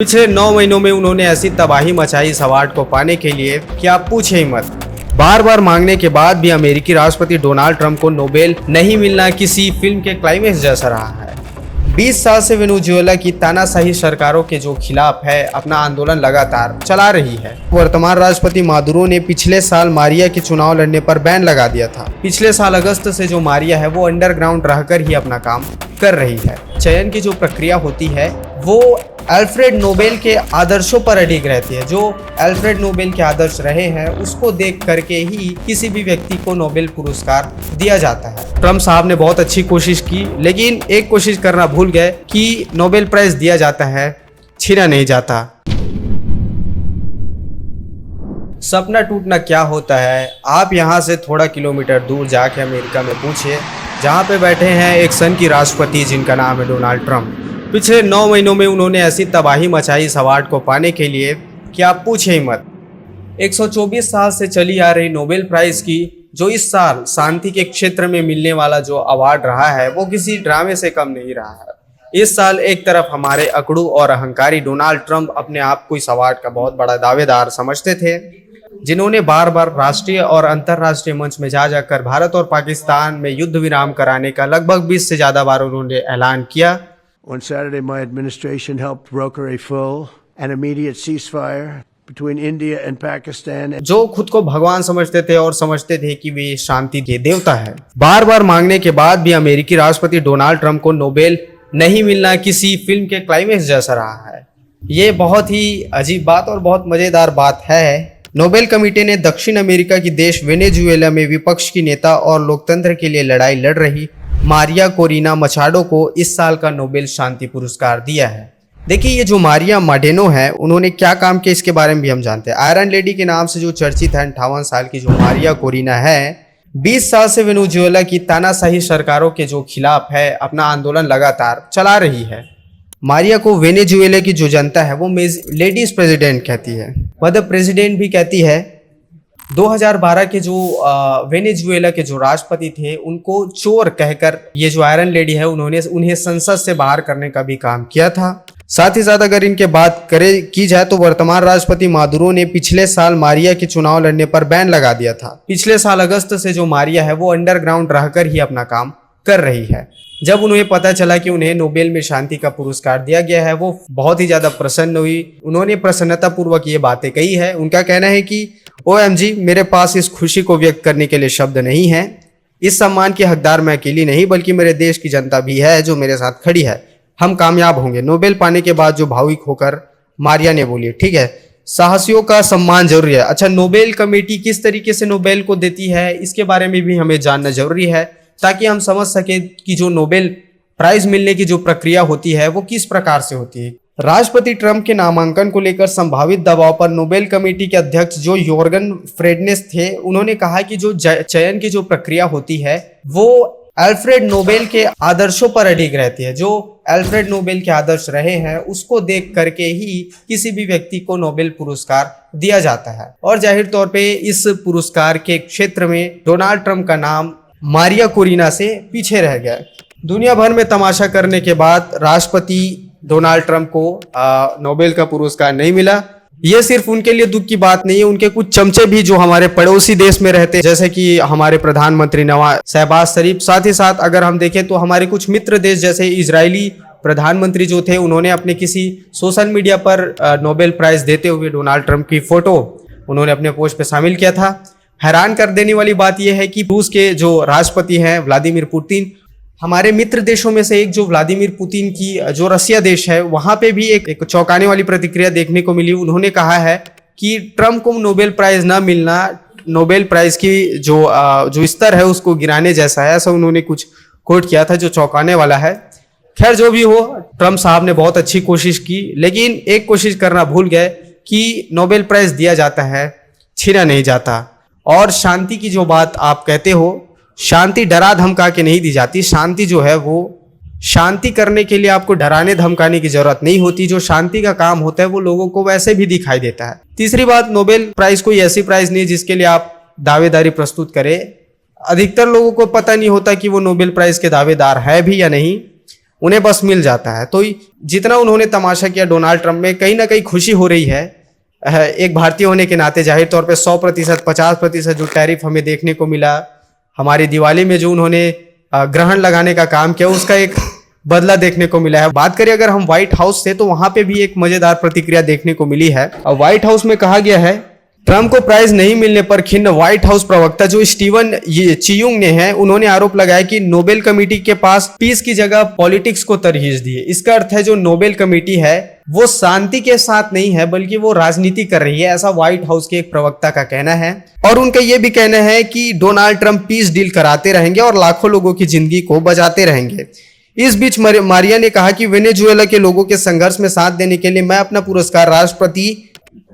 पिछले 9 महीनों में उन्होंने ऐसी तबाही मचाई इस अवार्ड को पाने के लिए कि आप पूछे ही मत। बार बार मांगने के बाद भी अमेरिकी राष्ट्रपति डोनाल्ड ट्रंप को नोबेल नहीं मिलना किसी फिल्म के क्लाइमेक्स जैसा रहा है। 20 साल से वेनेजुएला की तानाशाही सरकारों के जो खिलाफ है अपना आंदोलन लगातार चला रही है। वर्तमान राष्ट्रपति मादुरो ने पिछले साल मारिया के चुनाव लड़ने पर बैन लगा दिया था। पिछले साल अगस्त से जो मारिया है वो अंडरग्राउंड रहकर ही अपना काम कर रही है। चयन की जो प्रक्रिया होती है वो अल्फ्रेड नोबेल के आदर्शों पर अडिग रहती है। जो अल्फ्रेड नोबेल के आदर्श रहे हैं उसको देख करके ही किसी भी व्यक्ति को नोबेल पुरस्कार दिया जाता है। ट्रंप साहब ने बहुत अच्छी कोशिश की, लेकिन एक कोशिश करना भूल गए कि नोबेल प्राइज दिया जाता है, छीना नहीं जाता। सपना टूटना क्या होता है, आप यहाँ से थोड़ा किलोमीटर दूर जाके अमेरिका में पूछिए, जहाँ पे बैठे हैं एक सन की राष्ट्रपति जिनका नाम है डोनाल्ड ट्रंप। पिछले 9 महीनों में उन्होंने ऐसी तबाही मचाई इस अवार्ड को पाने के लिए कि आप पूछे ही मत। 124 साल से चली आ रही नोबेल प्राइज की जो इस साल शांति के क्षेत्र में मिलने वाला जो अवार्ड रहा है वो किसी ड्रामे से कम नहीं रहा है। इस साल एक तरफ हमारे अकड़ू और अहंकारी डोनाल्ड ट्रंप अपने आप को इस अवार्ड का बहुत बड़ा दावेदार समझते थे, जिन्होंने बार बार राष्ट्रीय और अंतर्राष्ट्रीय मंच में जा जाकर भारत और पाकिस्तान में युद्ध विराम कराने का लगभग 20 से ज्यादा बार उन्होंने ऐलान किया। On Saturday, my administration helped broker a full and immediate ceasefire between India and Pakistan. जो खुद को भगवान समझते थे और समझते थे कि वे शांति के देवता है। बार बार मांगने के बाद भी अमेरिकी राष्ट्रपति डोनाल्ड ट्रंप को नोबेल नहीं मिलना किसी फिल्म के क्लाइमेक्स जैसा रहा है। ये बहुत ही अजीब बात और बहुत मजेदार बात है। नोबेल कमेटी ने दक्षिण अमेरिका की देश वेनेजुएला में विपक्ष की नेता और लोकतंत्र के लिए लड़ाई लड़ रही मारिया कोरिना मचाडो को इस साल का नोबेल शांति पुरस्कार दिया है। देखिए, ये जो मारिया माडेनो है उन्होंने क्या काम किया इसके बारे में भी हम जानते हैं। आयरन लेडी के नाम से जो चर्चित है 58 साल की जो मारिया कोरिना है 20 साल से वेनेजुएला की तानाशाही सरकारों के जो खिलाफ है अपना आंदोलन लगातार चला रही है। मारिया को वेनेजुएला की जो जनता है वो लेडीज प्रेसिडेंट कहती है, मदर प्रेसिडेंट भी कहती है। 2012 के जो वेनेजुएला के जो राष्ट्रपति थे उनको चोर कहकर ये जो आयरन लेडी है उन्हें संसद से बाहर करने का भी काम किया था। साथ ही साथ अगर इनके बात की जाए तो वर्तमान राष्ट्रपति मादुरो ने पिछले साल मारिया के चुनाव लड़ने पर बैन लगा दिया था। पिछले साल अगस्त से जो मारिया है वो अंडरग्राउंड रहकर ही अपना काम कर रही है। जब उन्हें पता चला कि उन्हें नोबेल में शांति का पुरस्कार दिया गया है वो बहुत ही ज्यादा प्रसन्न हुई। उन्होंने प्रसन्नता पूर्वक ये बातें कही है। उनका कहना है कि OMG, मेरे पास इस खुशी को व्यक्त करने के लिए शब्द नहीं है। इस सम्मान की हकदार मैं अकेली नहीं बल्कि मेरे देश की जनता भी है जो मेरे साथ खड़ी है। हम कामयाब होंगे। नोबेल पाने के बाद जो भावुक होकर मारिया ने बोली, ठीक है, साहसियों का सम्मान जरूरी है। अच्छा, नोबेल कमेटी किस तरीके से नोबेल को देती है इसके बारे में भी हमें जानना जरूरी है ताकि हम समझ सके कि जो नोबेल प्राइज मिलने की जो प्रक्रिया होती है वो किस प्रकार से होती है। राष्ट्रपति ट्रंप के नामांकन को लेकर संभावित दबाव पर नोबेल कमेटी के अध्यक्ष जो योर्गन फ्रेडनेस थे उन्होंने कहा कि जो चयन की जो प्रक्रिया होती है वो अल्फ्रेड नोबेल के आदर्शों पर अडिग रहती है। जो अल्फ्रेड नोबेल के आदर्श रहे हैं उसको देख करके ही किसी भी व्यक्ति को नोबेल पुरस्कार दिया जाता है। और जाहिर तौर पे इस पुरस्कार के क्षेत्र में डोनाल्ड ट्रंप का नाम मारिया कोरिना से पीछे रह गया। दुनिया भर में तमाशा करने के बाद राष्ट्रपति डोनाल्ड ट्रंप को नोबेल का पुरस्कार नहीं मिला। ये सिर्फ उनके लिए दुख की बात नहीं है, उनके कुछ चमचे भी जो हमारे पड़ोसी देश में रहते हैं जैसे कि हमारे प्रधानमंत्री शहबाज शरीफ, साथ ही साथ अगर हम देखें तो हमारे कुछ मित्र देश जैसे इजरायली प्रधानमंत्री जो थे उन्होंने अपने किसी सोशल मीडिया पर नोबेल प्राइज देते हुए डोनाल्ड ट्रंप की फोटो उन्होंने अपने पोस्ट पे शामिल किया था। हैरान कर देने वाली बात यह है कि रूस के जो राष्ट्रपति हैं व्लादिमीर पुतिन, हमारे मित्र देशों में से एक जो व्लादिमीर पुतिन की जो रसिया देश है वहां पे भी एक चौंकाने वाली प्रतिक्रिया देखने को मिली। उन्होंने कहा है कि ट्रंप को नोबेल प्राइज न मिलना नोबेल प्राइज की जो स्तर है उसको गिराने जैसा है, ऐसा उन्होंने कुछ कोट किया था जो चौंकाने वाला है। खैर, जो भी हो, ट्रंप साहब ने बहुत अच्छी कोशिश की, लेकिन एक कोशिश करना भूल गए कि नोबेल प्राइज दिया जाता है, छीना नहीं जाता। और शांति की जो बात आप कहते हो, शांति डरा धमका के नहीं दी जाती। शांति जो है वो शांति करने के लिए आपको डराने धमकाने की जरूरत नहीं होती। जो शांति का काम होता है वो लोगों को वैसे भी दिखाई देता है। तीसरी बात, नोबेल प्राइज कोई ऐसी प्राइज नहीं जिसके लिए आप दावेदारी प्रस्तुत करें। अधिकतर लोगों को पता नहीं होता कि वो नोबेल प्राइज के दावेदार है भी या नहीं। उन्हें बस मिल जाता है। तो जितना उन्होंने तमाशा किया डोनाल्ड ट्रंप में, कहीं ना कहीं खुशी हो रही है एक भारतीय होने के नाते। जाहिर तौर पे 100%, 50% जो टैरिफ हमें देखने को मिला हमारी दिवाली में, जो उन्होंने ग्रहण लगाने का काम किया, उसका एक बदला देखने को मिला है। बात करें अगर हम व्हाइट हाउस से, तो वहां पे भी एक मजेदार प्रतिक्रिया देखने को मिली है। और व्हाइट हाउस में कहा गया है, ट्रंप को प्राइज नहीं मिलने पर खिन्न व्हाइट हाउस प्रवक्ता जो स्टीवन चियुंग ने हैं, उन्होंने आरोप लगाया कि नोबेल कमेटी के पास पीस की जगह पॉलिटिक्स को तरजीह दी है। इसका अर्थ है जो नोबेल कमेटी है वो शांति के साथ नहीं है बल्कि वो राजनीति कर रही है, ऐसा व्हाइट हाउस के एक प्रवक्ता का कहना है। और उनका यह भी कहना है कि डोनाल्ड ट्रंप पीस डील कराते रहेंगे और लाखों लोगों की जिंदगी को बचाते रहेंगे। इस बीच मारिया ने कहा कि वेनेजुएला के लोगों के संघर्ष में साथ देने के लिए मैं अपना पुरस्कार राष्ट्रपति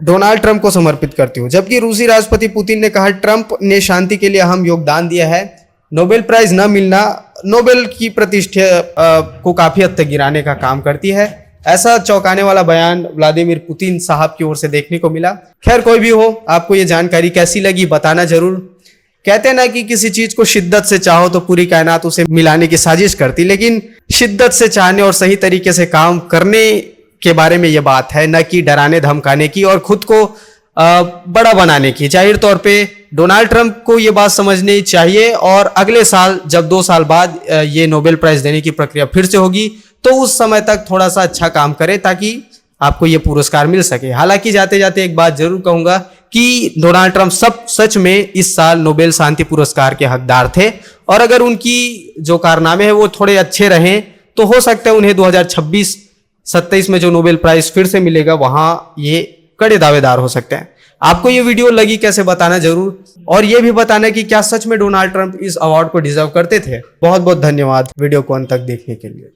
डोनाल्ड ट्रंप को समर्पित करती हूं। जबकि रूसी राष्ट्रपति पुतिन ने कहा ट्रंप ने शांति के लिए अहम योगदान दिया है, नोबेल प्राइज न मिलना नोबेल की प्रतिष्ठा को काफी हद तक गिराने का काम करती है। ऐसा चौंकाने वाला बयान व्लादिमीर पुतिन साहब की ओर से देखने को मिला। खैर कोई भी हो, आपको ये जानकारी कैसी लगी बताना जरूर। कहते हैं ना कि किसी चीज को शिद्दत से चाहो तो पूरी कायनात उसे मिलाने की साजिश करती, लेकिन शिद्दत से चाहने और सही तरीके से काम करने के बारे में यह बात है, न कि डराने धमकाने की और खुद को बड़ा बनाने की। जाहिर तौर पे डोनाल्ड ट्रंप को यह बात समझनी चाहिए और अगले साल जब 2 साल बाद ये नोबेल प्राइज देने की प्रक्रिया फिर से होगी तो उस समय तक थोड़ा सा अच्छा काम करे ताकि आपको ये पुरस्कार मिल सके। हालांकि जाते जाते एक बात जरूर कहूंगा कि डोनाल्ड ट्रंप सच में इस साल नोबेल शांति पुरस्कार के हकदार थे और अगर उनकी जो कारनामे हैं वो थोड़े अच्छे रहें तो हो सकता है उन्हें 2026-27 में जो नोबेल प्राइज फिर से मिलेगा वहां ये कड़े दावेदार हो सकते हैं। आपको ये वीडियो लगी कैसे बताना जरूर और ये भी बताना कि क्या सच में डोनाल्ड ट्रंप इस अवार्ड को डिजर्व करते थे। बहुत बहुत धन्यवाद वीडियो को अंत तक देखने के लिए।